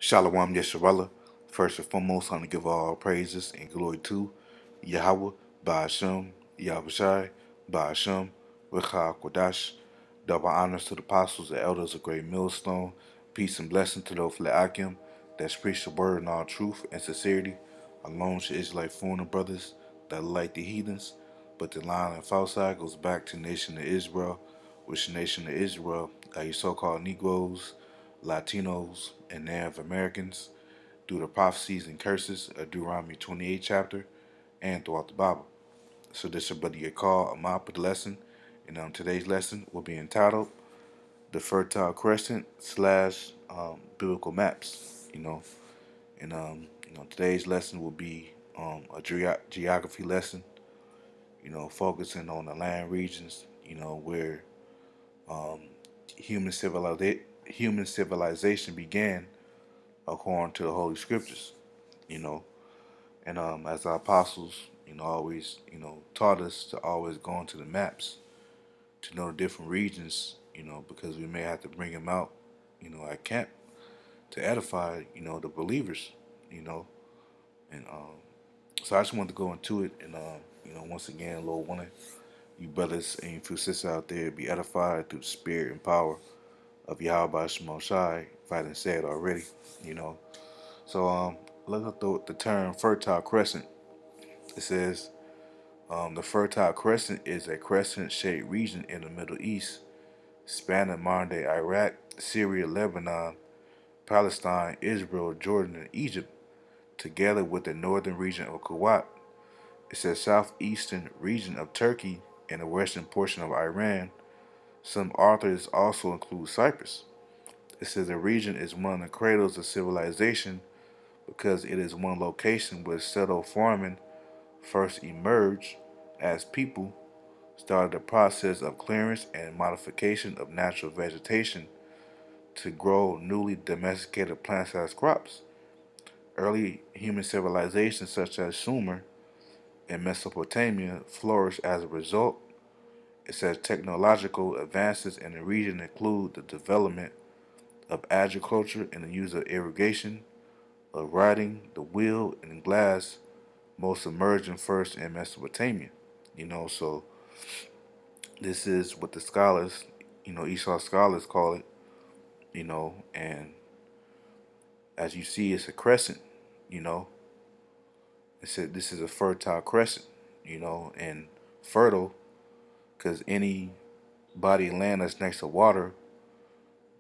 Shalom Yesharallah. First and foremost, I want to give all praises and glory to Yahweh, Ba'ashem, Yahushai, Ba'ashem, Recha Kodash. Double honors to the apostles and elders of Great Millstone. Peace and blessing to those Akim that preach the word in all truth and sincerity, along with Israelite foreigner brothers that are like the heathens. But the line and false side goes back to the nation of Israel, which the nation of Israel are your so-called Negroes, Latinos, and Native Americans through the prophecies and curses of Deuteronomy 28 chapter and throughout the Bible. So this is your buddy call a mop of the lesson, and today's lesson will be entitled "The Fertile Crescent slash Biblical Maps." And today's lesson will be a geography lesson. Focusing on the land regions. Where um, human civilization began according to the Holy Scriptures, you know. And as our apostles, always, taught us to always go into the maps to know the different regions, because we may have to bring them out, at camp to edify, the believers, you know. And so I just wanted to go into it, and once again, Lord willing, you brothers and you sisters out there be edified through the spirit and power of Yahweh Shemel Shai, if I didn't say it already, you know. So look up the term Fertile Crescent. It says the Fertile Crescent is a crescent-shaped region in the Middle East, spanning modern-day Iraq, Syria, Lebanon, Palestine, Israel, Jordan, and Egypt, together with the northern region of Kuwait. It's a southeastern region of Turkey and the western portion of Iran. Some authors also include Cyprus. It says the region is one of the cradles of civilization because it is one location where settled farming first emerged as people started the process of clearance and modification of natural vegetation to grow newly domesticated plants as crops. Early human civilizations such as Sumer and Mesopotamia flourished as a result. It says technological advances in the region include the development of agriculture and the use of irrigation, of writing, the wheel, and glass, most emerging first in Mesopotamia. So this is what the scholars, Esau scholars call it, and as you see, it's a crescent, you know. It said this is a fertile crescent, and fertile because any body of land that's next to water,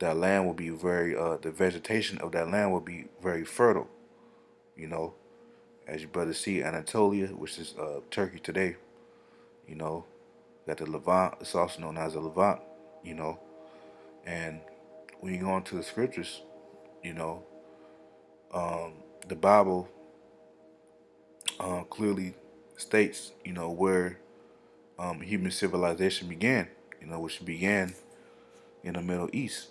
that land will be the vegetation of that land will be very fertile, you know. As you brothers see, Anatolia, which is Turkey today, you know, got the Levant, it's also known as the Levant, you know. And when you go into the scriptures, you know, the Bible clearly states, where human civilization began, which began in the Middle East,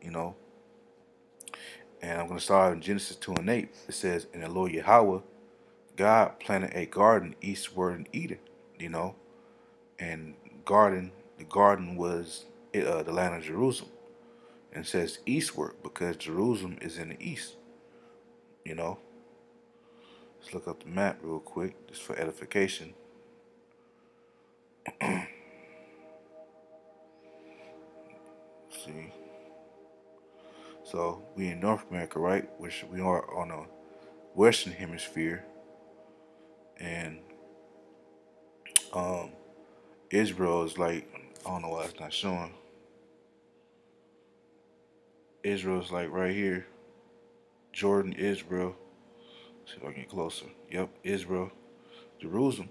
you know. And I'm going to start in Genesis 2 and 8. It says, "And the Lord Yahweh, God planted a garden eastward in Eden," you know. And the garden was the land of Jerusalem. And it says eastward because Jerusalem is in the east, you know. Let's look up the map real quick, just for edification. See. So we in North America, right? Which we are on the Western Hemisphere, and um, Israel is like, I don't know why it's not showing. Israel is like right here. Jordan, Israel. See if I can get closer. Yep, Israel, Jerusalem.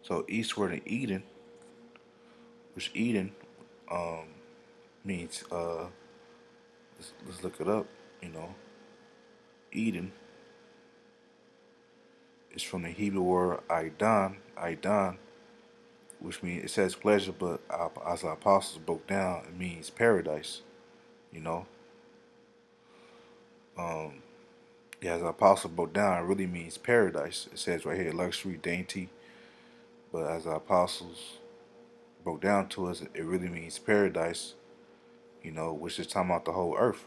So eastward in Eden, which Eden um, means let's look it up. Eden is from the Hebrew word Idan, which means it says pleasure, but as the apostles broke down, it means paradise. You know, um, yeah, as the apostle broke down, it really means paradise. It says right here, luxury, dainty, but as the apostles broke down to us, it really means paradise. Which is talking about the whole earth,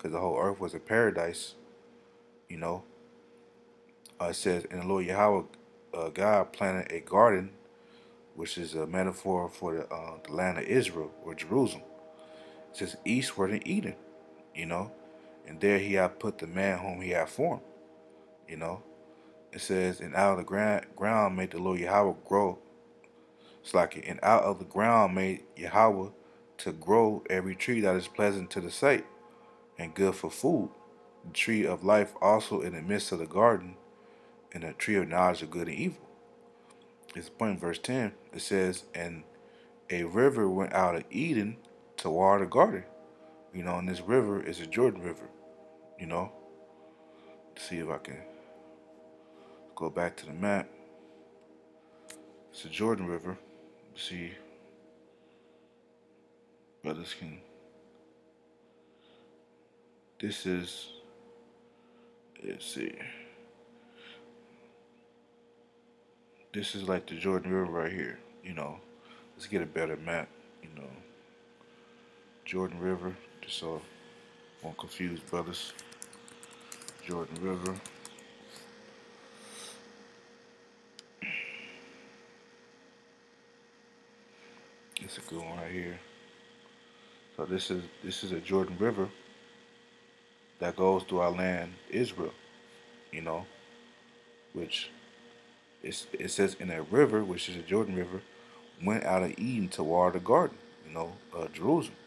because the whole earth was a paradise. You know, it says, and the Lord Yahweh, God planted a garden, which is a metaphor for the land of Israel or Jerusalem. It says eastward in Eden. You know, and there he had put the man whom he had formed. You know, it says, and out of the ground made the Lord Yahweh grow. It's like, and out of the ground made Yahweh to grow every tree that is pleasant to the sight and good for food. The tree of life also in the midst of the garden, and the tree of knowledge of good and evil. It's point in verse 10. It says, and a river went out of Eden to water the garden. You know, and this river is the Jordan River. You know, let's see if I can go back to the map. It's the Jordan River. Let's see, brothers can. This is. Let's see. This is like the Jordan River right here. You know, let's get a better map. You know, Jordan River. Just so I won't confuse brothers. Jordan River. It's a good one right here. So this is a Jordan River that goes through our land, Israel. You know, which it says in a river, which is a Jordan River, went out of Eden to water the garden. You know, Jerusalem.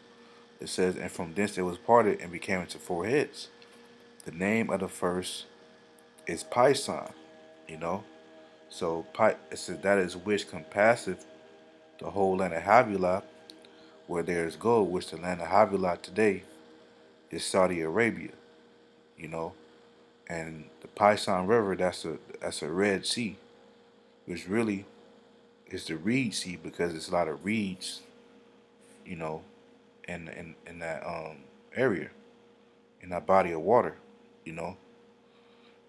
It says, and from thence it was parted and became into four heads. The name of the first is Pison. You know, so it says that is which compasseth the whole land of Havilah, where there is gold, which the land of Havilah today is Saudi Arabia. You know, and the Pison River, that's a Red Sea, which really is the Reed Sea because it's a lot of reeds. You know, in that area, in that body of water. You know,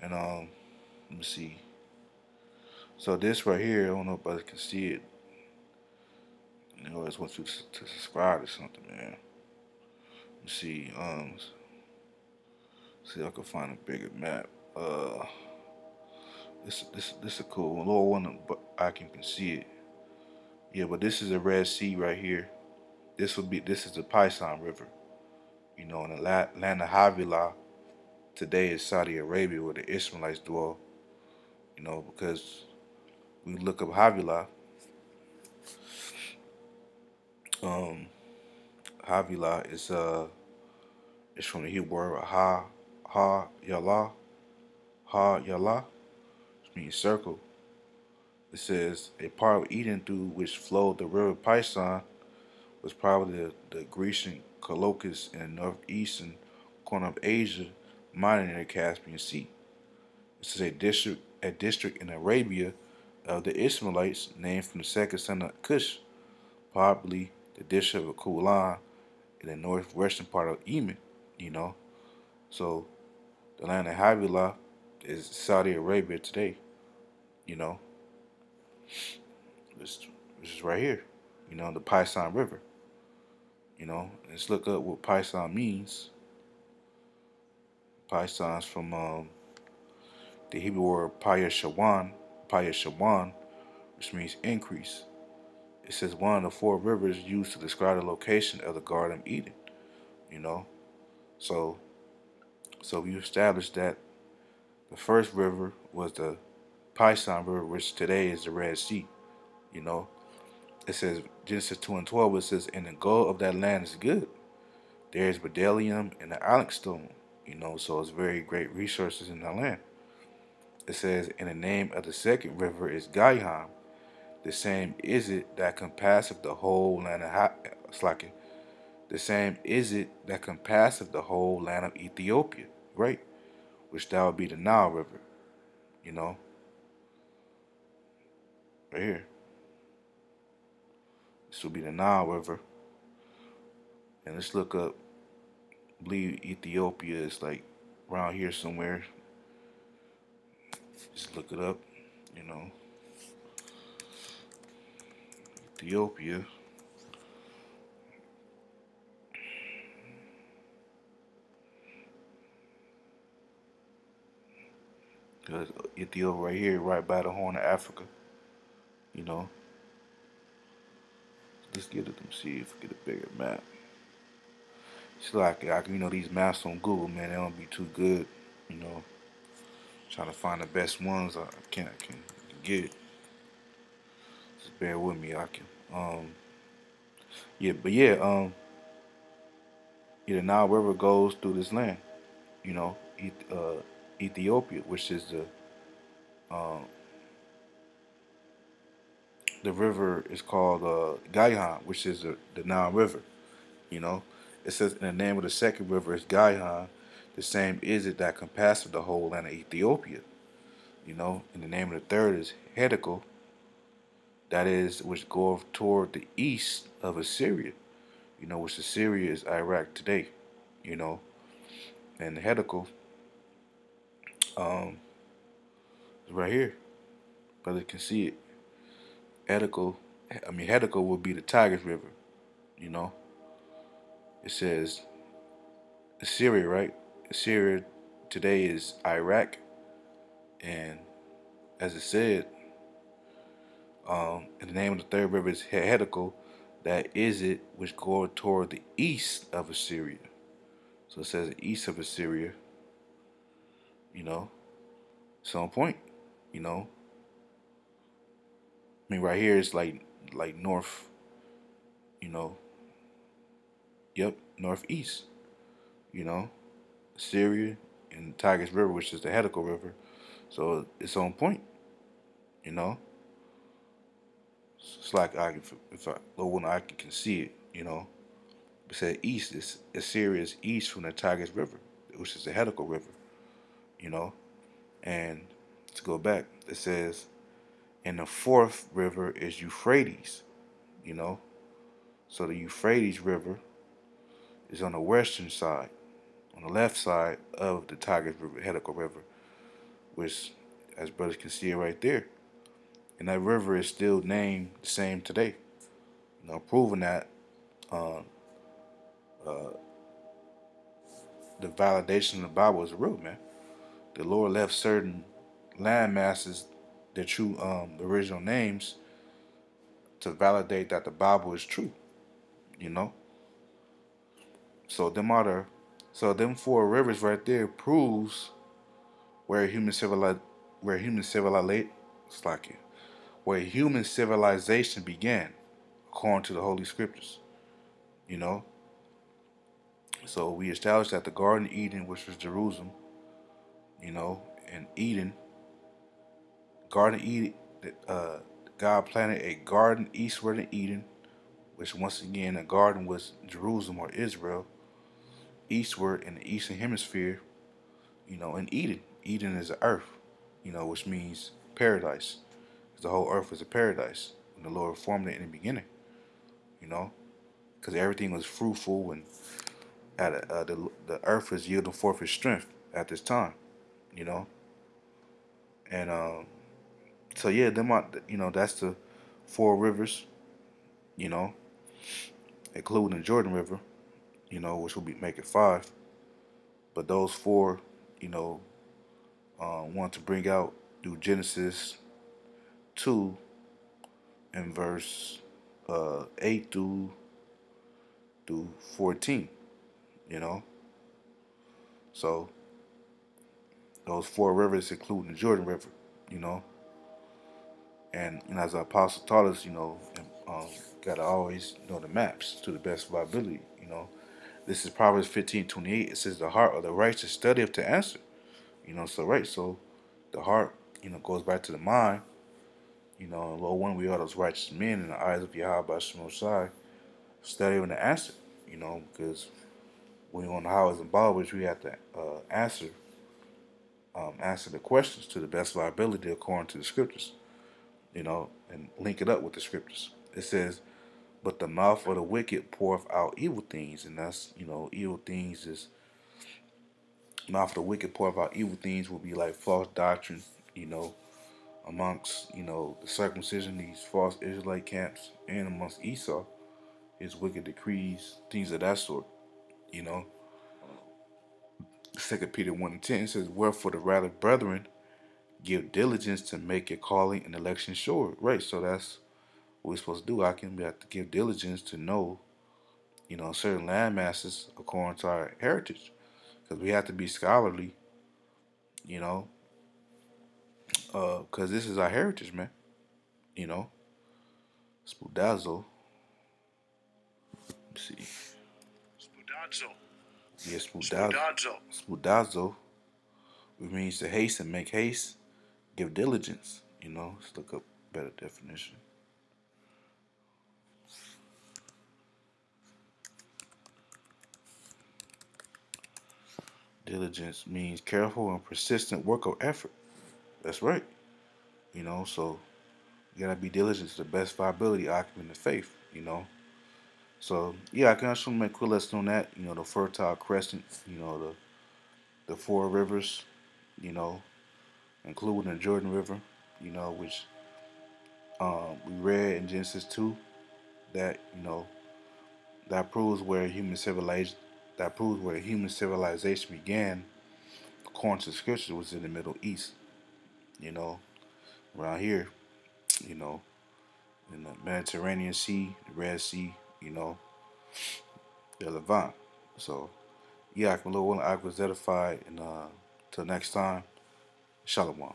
and let me see. So this right here, I don't know if others can see it. You know, I just want you to subscribe to something, man. Let me see. See if I can find a bigger map. This is a cool one. Lord one, but I can see it. Yeah, but this is a Red Sea right here. This is the Pison River. You know, in the land of Havilah today is Saudi Arabia, where the Ishmaelites dwell. You know, because we look up Havilah. Um, Havilah is it's from the Hebrew word ha yalah, which means circle. It says a part of Eden through which flowed the river Pison was probably the Grecian Colchis in the northeastern corner of Asia, minor in the Caspian Sea. This is a district in Arabia of the Ishmaelites, named from the second son of Cush, probably the district of Kulan in the northwestern part of Yemen. You know, so the land of Havilah is Saudi Arabia today. You know, this is right here. You know, the Pison River. You know, let's look up what Pison means. Pison's from the Hebrew word Payashawan, which means increase. It says one of the four rivers used to describe the location of the Garden of Eden. You know, so we established that the first river was the Pison River, which today is the Red Sea. You know, it says Genesis 2:12. It says, "And the gold of that land is good. There is bdellium and the onyx stone." You know, so it's very great resources in that land. It says, "And the name of the second river is Gihon. The same is it that compasseth the whole land of the same is it that compasseth the whole land of Ethiopia, right? Which that would be the Nile River, you know, right here. This will be the Nile River. And let's look up, I believe Ethiopia is like around here somewhere. Just look it up, you know. Ethiopia. Because Ethiopia right here, right by the Horn of Africa. You know, let's get it. Let me see if we get a bigger map. It's like these maps on Google, man, they don't be too good. You know, trying to find the best ones I can get. Just bear with me. I can. Yeah, but yeah, the Nile River goes through this land. You know, Ethiopia, which is the river is called Gaihan, which is the Nile River. You know, it says in the name of the second river is Gaihan. The same is it that compasseth the whole land of Ethiopia. You know, and the name of the third is Hedical, that is which goeth toward the east of Assyria. You know, which Assyria is Iraq today. You know, and the Hedical um, is right here. Brother can see it. Hedical would be the Tigris River. You know, it says Assyria, right? Assyria today is Iraq, and as it said, and the name of the third river is Hedical, that is it which goeth toward the east of Assyria. So it says east of Assyria, you know. So on point, you know. Right here it's like north, you know. Yep, northeast, you know. Assyria and Tigris River, which is the Hedical River. So it's on point, you know. It's like if I go when I can see it, you know. It said east is Assyria is east from the Tigris River, which is the Hedical River, you know. And to go back, it says, and the fourth river is Euphrates, you know. So the Euphrates River is on the western side, on the left side of the Tigris River, Hedical River, which, as brothers can see it right there. And that river is still named the same today, you know, proving that uh, uh, the validation of the Bible is real, man. The Lord left certain land masses their true original names to validate that the Bible is true, you know. So them four rivers right there proves where human civili- where human civilization it's like it, where human civilization began, according to the Holy Scriptures, you know. So we established that the Garden of Eden, which was Jerusalem, you know, and Garden of Eden, God planted a garden eastward in Eden, which once again a garden was Jerusalem or Israel, eastward in the eastern hemisphere, you know, in Eden. Eden is the earth, you know, which means paradise. The whole earth was a paradise when the Lord formed it in the beginning, you know, because everything was fruitful and the earth was yielding forth its strength at this time, you know. And so yeah, that's the four rivers, you know, including the Jordan River, you know, which will make it five. But those four, you know, want to bring out through Genesis 2 and verse 8 through 14, you know. So those four rivers including the Jordan River, you know. And as the apostle taught us, you know, gotta always know the maps to the best of our ability, you know. This is Proverbs 15:28. It says the heart of the righteous studieth to answer. You know, so the heart, you know, goes back to the mind. You know, Lord, when we are those righteous men in the eyes of Yahweh Shai, studying to answer, you know, because when we're on the highways and byways, we have to answer the questions to the best of our ability according to the scriptures, you know, and link it up with the scriptures. It says, but the mouth of the wicked poureth out evil things, and that's, you know, evil things is, mouth of the wicked poureth out evil things will be like false doctrine, you know, amongst, you know, the circumcision, these false Israelite camps, and amongst Esau, his wicked decrees, things of that sort, you know. 2 Peter 1:10 says, wherefore the rather, brethren, give diligence to make your calling and election sure. Right. So that's what we're supposed to do. We have to give diligence to know, certain land masses according to our heritage. Because we have to be scholarly, you know, because this is our heritage, man. You know, Spoudazo. Let's see. Spoudazo. Yeah, Spoudazo. Which means to hasten, make haste, give diligence. Let's look up better definition. Diligence means careful and persistent work or effort. That's right. So you gotta be diligent to the best of our ability, occupying the faith. So yeah, I can also make a quick lesson on that. The Fertile Crescent. The four rivers. You know, including the Jordan River. Which we read in Genesis 2 that that proves where human civilization began, according to scripture, was in the Middle East. You know, around here. You know, in the Mediterranean Sea, the Red Sea. The Levant. So yeah, I can Lord willing, I was edified, and till next time, Shalom.